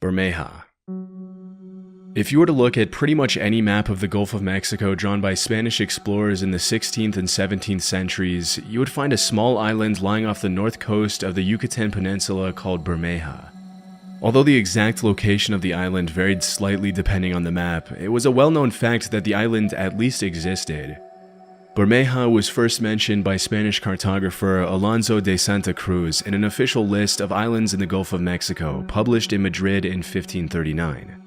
Bermeja. If you were to look at pretty much any map of the Gulf of Mexico drawn by Spanish explorers in the 16th and 17th centuries, you would find a small island lying off the north coast of the Yucatan Peninsula called Bermeja. Although the exact location of the island varied slightly depending on the map, it was a well-known fact that the island at least existed. Bermeja was first mentioned by Spanish cartographer Alonso de Santa Cruz in an official list of islands in the Gulf of Mexico, published in Madrid in 1539.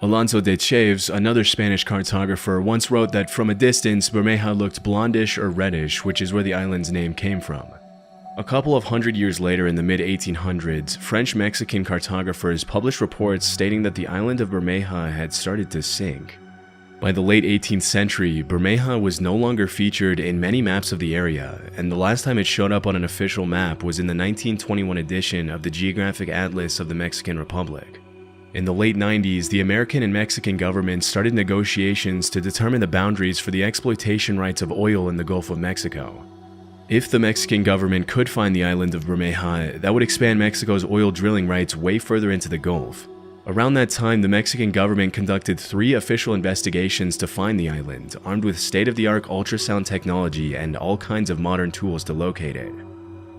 Alonso de Chaves, another Spanish cartographer, once wrote that from a distance, Bermeja looked blondish or reddish, which is where the island's name came from. A couple of hundred years later, in the mid-1800s, French-Mexican cartographers published reports stating that the island of Bermeja had started to sink. By the late 18th century, Bermeja was no longer featured in many maps of the area, and the last time it showed up on an official map was in the 1921 edition of the Geographic Atlas of the Mexican Republic. In the late 90s, the American and Mexican governments started negotiations to determine the boundaries for the exploitation rights of oil in the Gulf of Mexico. If the Mexican government could find the island of Bermeja, that would expand Mexico's oil drilling rights way further into the Gulf. Around that time, the Mexican government conducted 3 official investigations to find the island, armed with state-of-the-art ultrasound technology and all kinds of modern tools to locate it.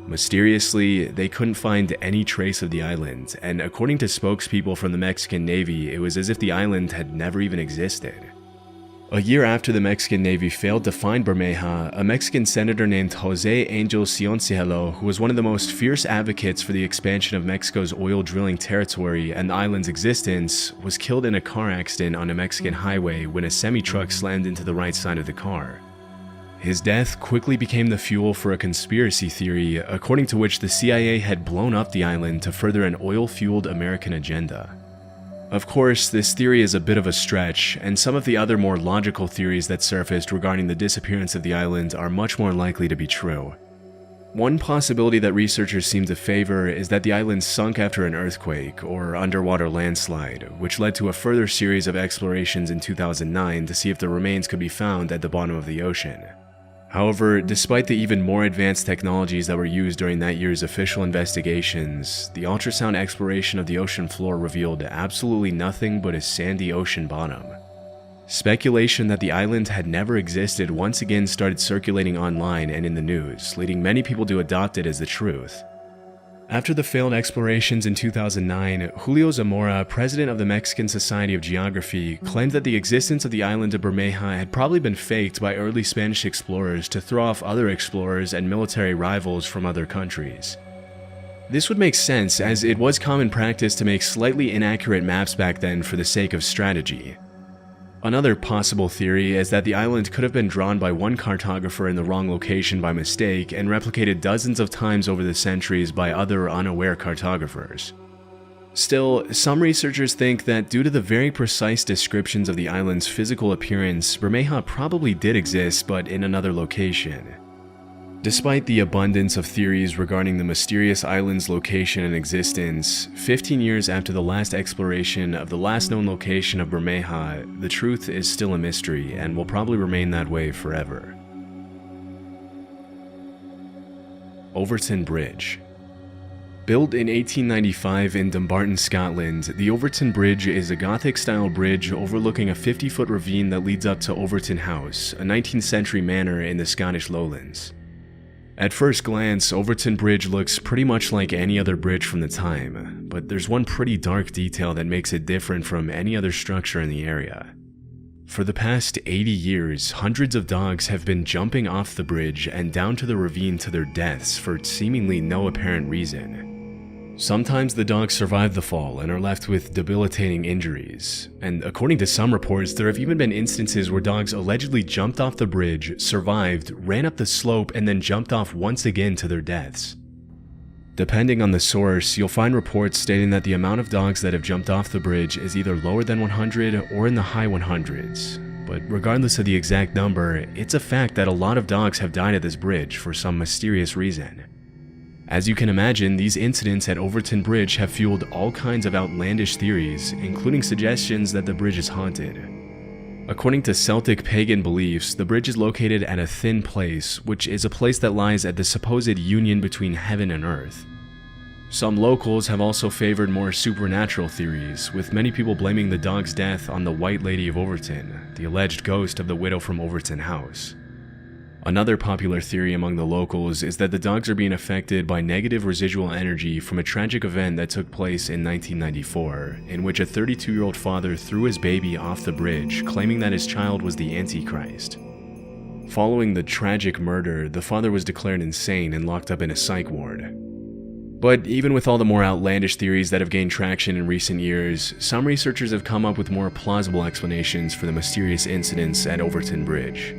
Mysteriously, they couldn't find any trace of the island, and according to spokespeople from the Mexican Navy, it was as if the island had never even existed. A year after the Mexican Navy failed to find Bermeja, a Mexican senator named José Angel Cioncielo, who was one of the most fierce advocates for the expansion of Mexico's oil drilling territory and the island's existence, was killed in a car accident on a Mexican highway when a semi-truck slammed into the right side of the car. His death quickly became the fuel for a conspiracy theory, according to which the CIA had blown up the island to further an oil-fueled American agenda. Of course, this theory is a bit of a stretch, and some of the other more logical theories that surfaced regarding the disappearance of the island are much more likely to be true. One possibility that researchers seem to favor is that the island sunk after an earthquake or underwater landslide, which led to a further series of explorations in 2009 to see if the remains could be found at the bottom of the ocean. However, despite the even more advanced technologies that were used during that year's official investigations, the ultrasound exploration of the ocean floor revealed absolutely nothing but a sandy ocean bottom. Speculation that the island had never existed once again started circulating online and in the news, leading many people to adopt it as the truth. After the failed explorations in 2009, Julio Zamora, president of the Mexican Society of Geography, claimed that the existence of the island of Bermeja had probably been faked by early Spanish explorers to throw off other explorers and military rivals from other countries. This would make sense, as it was common practice to make slightly inaccurate maps back then for the sake of strategy. Another possible theory is that the island could have been drawn by one cartographer in the wrong location by mistake and replicated dozens of times over the centuries by other unaware cartographers. Still, some researchers think that due to the very precise descriptions of the island's physical appearance, Bermeja probably did exist, but in another location. Despite the abundance of theories regarding the mysterious island's location and existence, 15 years after the last exploration of the last known location of Bermeja, the truth is still a mystery and will probably remain that way forever. Overton Bridge. Built in 1895 in Dumbarton, Scotland, the Overton Bridge is a Gothic-style bridge overlooking a 50-foot ravine that leads up to Overton House, a 19th century manor in the Scottish Lowlands. At first glance, Overton Bridge looks pretty much like any other bridge from the time, but there's one pretty dark detail that makes it different from any other structure in the area. For the past 80 years, hundreds of dogs have been jumping off the bridge and down to the ravine to their deaths for seemingly no apparent reason. Sometimes the dogs survive the fall and are left with debilitating injuries, and according to some reports, there have even been instances where dogs allegedly jumped off the bridge, survived, ran up the slope, and then jumped off once again to their deaths. Depending on the source, you'll find reports stating that the amount of dogs that have jumped off the bridge is either lower than 100 or in the high 100s. But regardless of the exact number, it's a fact that a lot of dogs have died at this bridge for some mysterious reason. As you can imagine, these incidents at Overton Bridge have fueled all kinds of outlandish theories, including suggestions that the bridge is haunted. According to Celtic pagan beliefs, the bridge is located at a thin place, which is a place that lies at the supposed union between heaven and earth. Some locals have also favored more supernatural theories, with many people blaming the dog's death on the White Lady of Overton, the alleged ghost of the widow from Overton House. Another popular theory among the locals is that the dogs are being affected by negative residual energy from a tragic event that took place in 1994, in which a 32-year-old father threw his baby off the bridge, claiming that his child was the Antichrist. Following the tragic murder, the father was declared insane and locked up in a psych ward. But even with all the more outlandish theories that have gained traction in recent years, some researchers have come up with more plausible explanations for the mysterious incidents at Overton Bridge.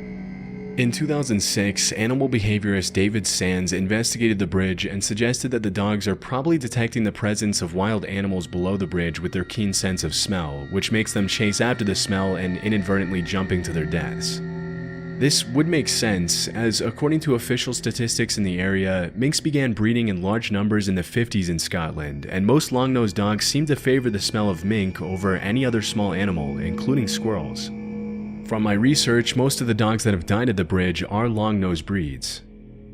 In 2006, animal behaviorist David Sands investigated the bridge and suggested that the dogs are probably detecting the presence of wild animals below the bridge with their keen sense of smell, which makes them chase after the smell and inadvertently jumping to their deaths. This would make sense, as according to official statistics in the area, minks began breeding in large numbers in the 50s in Scotland, and most long-nosed dogs seem to favor the smell of mink over any other small animal, including squirrels. From my research, most of the dogs that have died at the bridge are long-nosed breeds.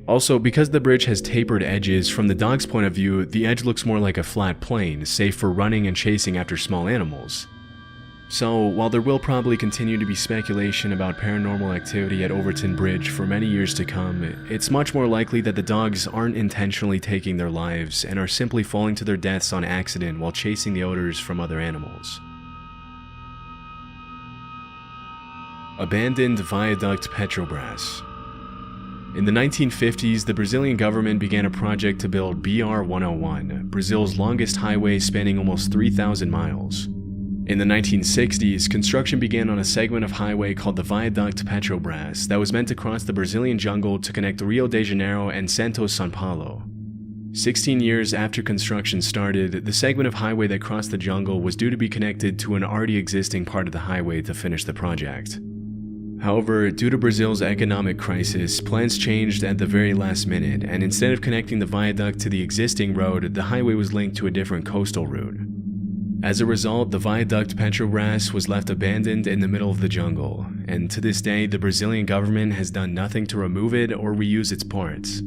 Also, because the bridge has tapered edges, from the dog's point of view, the edge looks more like a flat plane, safe for running and chasing after small animals. So, while there will probably continue to be speculation about paranormal activity at Overton Bridge for many years to come, it's much more likely that the dogs aren't intentionally taking their lives and are simply falling to their deaths on accident while chasing the odors from other animals. Abandoned Viaduct Petrobras. In the 1950s, the Brazilian government began a project to build BR-101, Brazil's longest highway spanning almost 3,000 miles. In the 1960s, construction began on a segment of highway called the Viaduct Petrobras that was meant to cross the Brazilian jungle to connect Rio de Janeiro and Santos, São Paulo. 16 years after construction started, the segment of highway that crossed the jungle was due to be connected to an already existing part of the highway to finish the project. However, due to Brazil's economic crisis, plans changed at the very last minute, and instead of connecting the viaduct to the existing road, the highway was linked to a different coastal route. As a result, the Viaduct Petrobras was left abandoned in the middle of the jungle, and to this day, the Brazilian government has done nothing to remove it or reuse its parts.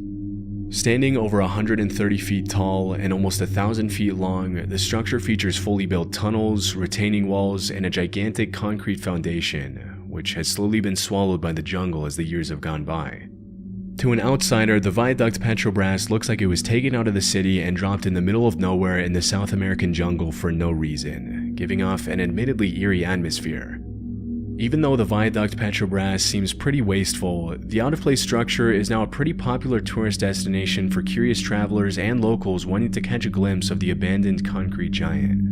Standing over 130 feet tall and almost 1,000 feet long, the structure features fully built tunnels, retaining walls, and a gigantic concrete foundation, which has slowly been swallowed by the jungle as the years have gone by. To an outsider, the Viaduct Petrobras looks like it was taken out of the city and dropped in the middle of nowhere in the South American jungle for no reason, giving off an admittedly eerie atmosphere. Even though the Viaduct Petrobras seems pretty wasteful, the out-of-place structure is now a pretty popular tourist destination for curious travelers and locals wanting to catch a glimpse of the abandoned concrete giant.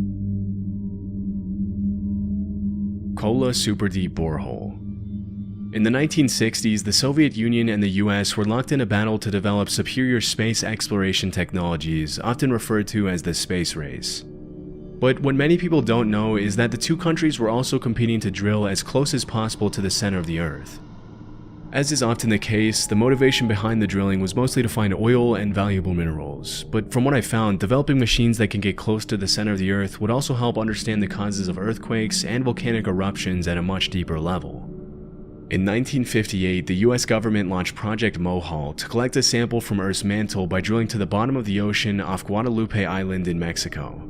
Kola Superdeep Borehole. In the 1960s, the Soviet Union and the US were locked in a battle to develop superior space exploration technologies, often referred to as the space race. But what many people don't know is that the two countries were also competing to drill as close as possible to the center of the Earth. As is often the case, the motivation behind the drilling was mostly to find oil and valuable minerals, but from what I found, developing machines that can get close to the center of the Earth would also help understand the causes of earthquakes and volcanic eruptions at a much deeper level. In 1958, the US government launched Project Mohawk to collect a sample from Earth's mantle by drilling to the bottom of the ocean off Guadalupe Island in Mexico.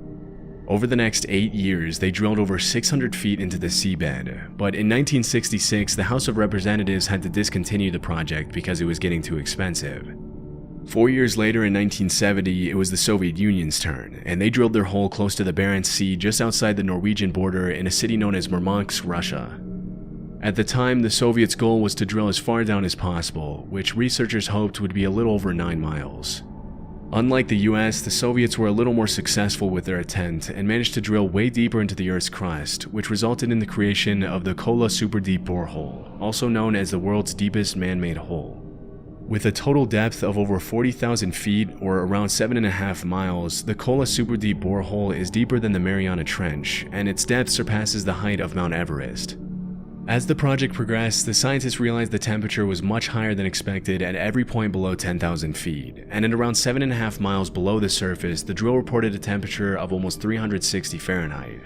Over the next 8 years, they drilled over 600 feet into the seabed, but in 1966, the House of Representatives had to discontinue the project because it was getting too expensive. 4 years later, in 1970, it was the Soviet Union's turn, and they drilled their hole close to the Barents Sea just outside the Norwegian border in a city known as Murmansk, Russia. At the time, the Soviets' goal was to drill as far down as possible, which researchers hoped would be a little over 9 miles. Unlike the US, the Soviets were a little more successful with their attempt and managed to drill way deeper into the Earth's crust, which resulted in the creation of the Kola Superdeep Borehole, also known as the world's deepest man-made hole. With a total depth of over 40,000 feet, or around 7.5 miles, the Kola Superdeep Borehole is deeper than the Mariana Trench, and its depth surpasses the height of Mount Everest. As the project progressed, the scientists realized the temperature was much higher than expected at every point below 10,000 feet, and at around 7.5 miles below the surface, the drill reported a temperature of almost 360 Fahrenheit.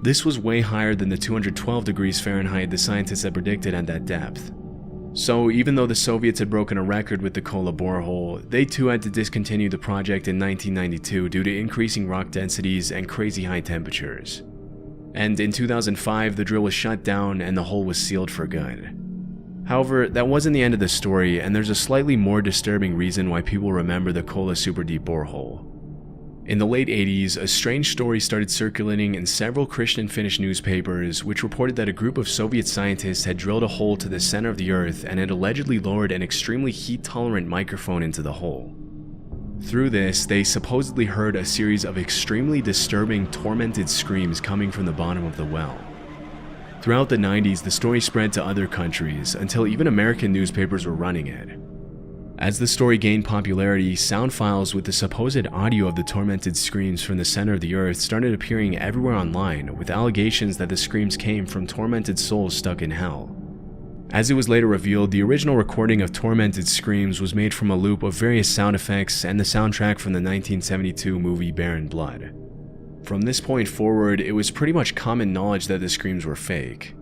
This was way higher than the 212 degrees Fahrenheit the scientists had predicted at that depth. So even though the Soviets had broken a record with the Kola borehole, they too had to discontinue the project in 1992 due to increasing rock densities and crazy high temperatures. And in 2005, the drill was shut down and the hole was sealed for good. However, that wasn't the end of the story, and there's a slightly more disturbing reason why people remember the Kola super deep borehole. In the late 80s, a strange story started circulating in several Christian Finnish newspapers, which reported that a group of Soviet scientists had drilled a hole to the center of the Earth and had allegedly lowered an extremely heat-tolerant microphone into the hole. Through this, they supposedly heard a series of extremely disturbing, tormented screams coming from the bottom of the well. Throughout the 90s, the story spread to other countries, until even American newspapers were running it. As the story gained popularity, sound files with the supposed audio of the tormented screams from the center of the Earth started appearing everywhere online, with allegations that the screams came from tormented souls stuck in hell. As it was later revealed, the original recording of tormented screams was made from a loop of various sound effects and the soundtrack from the 1972 movie Barren Blood. From this point forward, it was pretty much common knowledge that the screams were fake.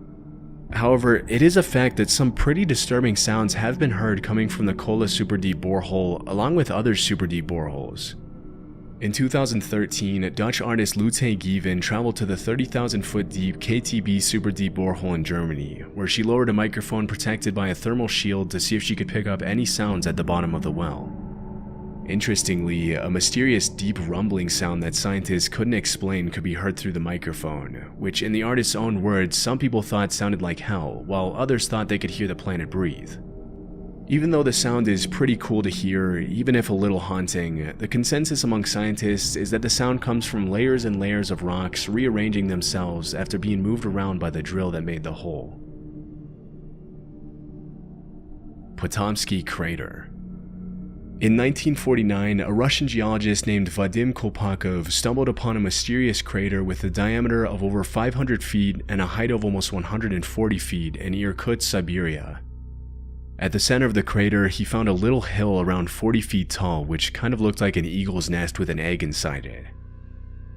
However, it is a fact that some pretty disturbing sounds have been heard coming from the Kola super deep borehole along with other super deep boreholes. In 2013, Dutch artist Lotte Gieven traveled to the 30,000-foot deep KTB super deep borehole in Germany, where she lowered a microphone protected by a thermal shield to see if she could pick up any sounds at the bottom of the well. Interestingly, a mysterious deep rumbling sound that scientists couldn't explain could be heard through the microphone, which in the artist's own words, some people thought sounded like hell, while others thought they could hear the planet breathe. Even though the sound is pretty cool to hear, even if a little haunting, the consensus among scientists is that the sound comes from layers and layers of rocks rearranging themselves after being moved around by the drill that made the hole. Potomsky Crater. In 1949, a Russian geologist named Vadim Kolpakov stumbled upon a mysterious crater with a diameter of over 500 feet and a height of almost 140 feet in Irkutsk, Siberia. At the center of the crater, he found a little hill around 40 feet tall, which kind of looked like an eagle's nest with an egg inside it.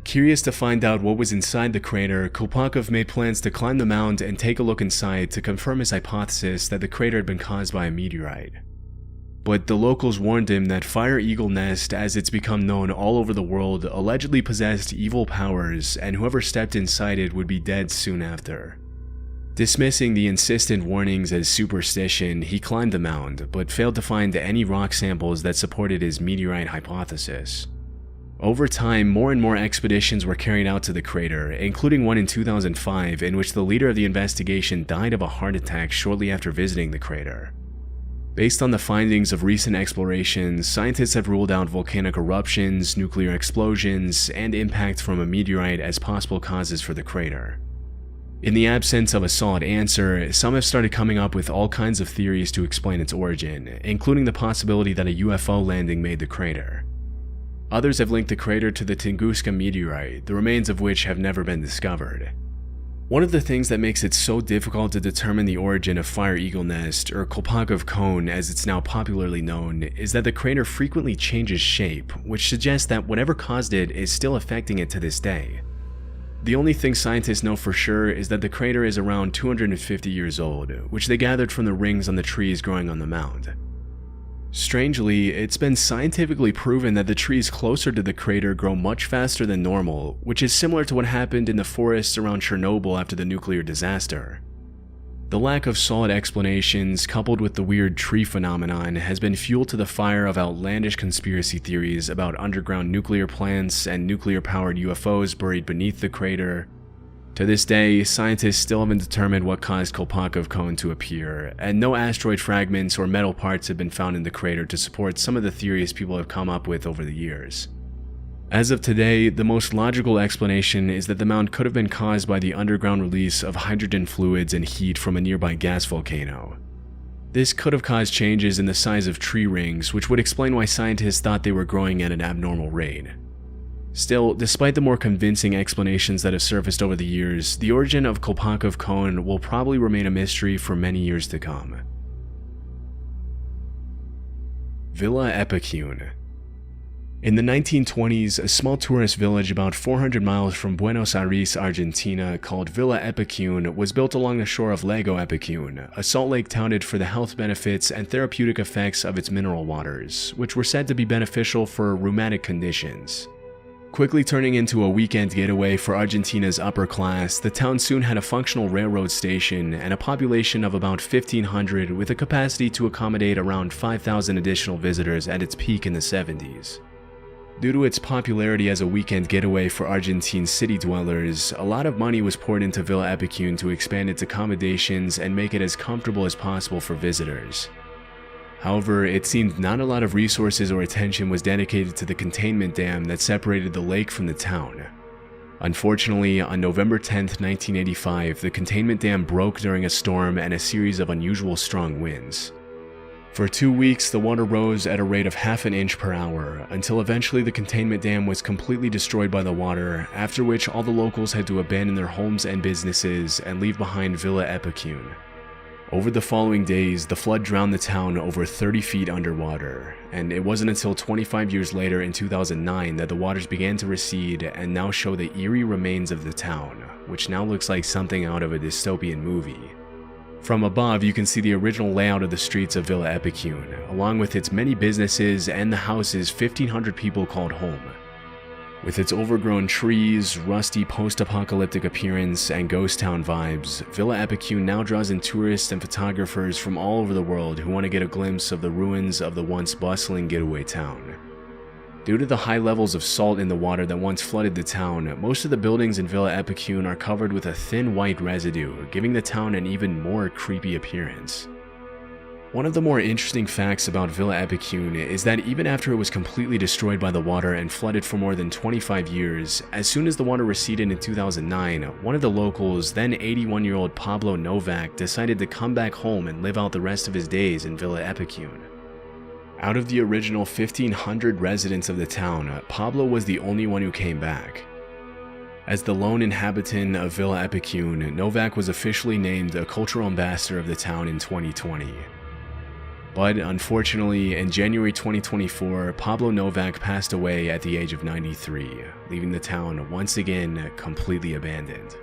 Curious to find out what was inside the crater, Kolpakov made plans to climb the mound and take a look inside to confirm his hypothesis that the crater had been caused by a meteorite. But the locals warned him that Fire Eagle Nest, as it's become known all over the world, allegedly possessed evil powers, and whoever stepped inside it would be dead soon after. Dismissing the insistent warnings as superstition, he climbed the mound, but failed to find any rock samples that supported his meteorite hypothesis. Over time, more and more expeditions were carried out to the crater, including one in 2005 in which the leader of the investigation died of a heart attack shortly after visiting the crater. Based on the findings of recent explorations, scientists have ruled out volcanic eruptions, nuclear explosions, and impact from a meteorite as possible causes for the crater. In the absence of a solid answer, some have started coming up with all kinds of theories to explain its origin, including the possibility that a UFO landing made the crater. Others have linked the crater to the Tunguska meteorite, the remains of which have never been discovered. One of the things that makes it so difficult to determine the origin of Fire Eagle Nest, or Kolpakov Cone as it's now popularly known, is that the crater frequently changes shape, which suggests that whatever caused it is still affecting it to this day. The only thing scientists know for sure is that the crater is around 250 years old, which they gathered from the rings on the trees growing on the mound. Strangely, it's been scientifically proven that the trees closer to the crater grow much faster than normal, which is similar to what happened in the forests around Chernobyl after the nuclear disaster. The lack of solid explanations, coupled with the weird tree phenomenon, has been fuel to the fire of outlandish conspiracy theories about underground nuclear plants and nuclear-powered UFOs buried beneath the crater. To this day, scientists still haven't determined what caused Kolpakov Cone to appear, and no asteroid fragments or metal parts have been found in the crater to support some of the theories people have come up with over the years. As of today, the most logical explanation is that the mound could have been caused by the underground release of hydrogen fluids and heat from a nearby gas volcano. This could have caused changes in the size of tree rings, which would explain why scientists thought they were growing at an abnormal rate. Still, despite the more convincing explanations that have surfaced over the years, the origin of Kolpakov Cone will probably remain a mystery for many years to come. Villa Epicune. In the 1920s, a small tourist village about 400 miles from Buenos Aires, Argentina, called Villa Epicune was built along the shore of Lago Epicune, a salt lake touted for the health benefits and therapeutic effects of its mineral waters, which were said to be beneficial for rheumatic conditions. Quickly turning into a weekend getaway for Argentina's upper class, the town soon had a functional railroad station and a population of about 1,500 with a capacity to accommodate around 5,000 additional visitors at its peak in the 70s. Due to its popularity as a weekend getaway for Argentine city dwellers, a lot of money was poured into Villa Epicune to expand its accommodations and make it as comfortable as possible for visitors. However, it seemed not a lot of resources or attention was dedicated to the containment dam that separated the lake from the town. Unfortunately, on November 10, 1985, the containment dam broke during a storm and a series of unusual strong winds. For 2 weeks, the water rose at a rate of half an inch per hour, until eventually the containment dam was completely destroyed by the water, after which all the locals had to abandon their homes and businesses and leave behind Villa Epicune. Over the following days, the flood drowned the town over 30 feet underwater, and it wasn't until 25 years later in 2009 that the waters began to recede and now show the eerie remains of the town, which now looks like something out of a dystopian movie. From above, you can see the original layout of the streets of Villa Epicune, along with its many businesses and the houses 1,500 people called home. With its overgrown trees, rusty post-apocalyptic appearance, and ghost town vibes, Villa Epicune now draws in tourists and photographers from all over the world who want to get a glimpse of the ruins of the once bustling getaway town. Due to the high levels of salt in the water that once flooded the town, most of the buildings in Villa Epicune are covered with a thin white residue, giving the town an even more creepy appearance. One of the more interesting facts about Villa Epicune is that even after it was completely destroyed by the water and flooded for more than 25 years, as soon as the water receded in 2009, one of the locals, then 81-year-old Pablo Novak, decided to come back home and live out the rest of his days in Villa Epicune. Out of the original 1,500 residents of the town, Pablo was the only one who came back. As the lone inhabitant of Villa Epicune, Novak was officially named a cultural ambassador of the town in 2020. But unfortunately, in January 2024, Pablo Novak passed away at the age of 93, leaving the town once again completely abandoned.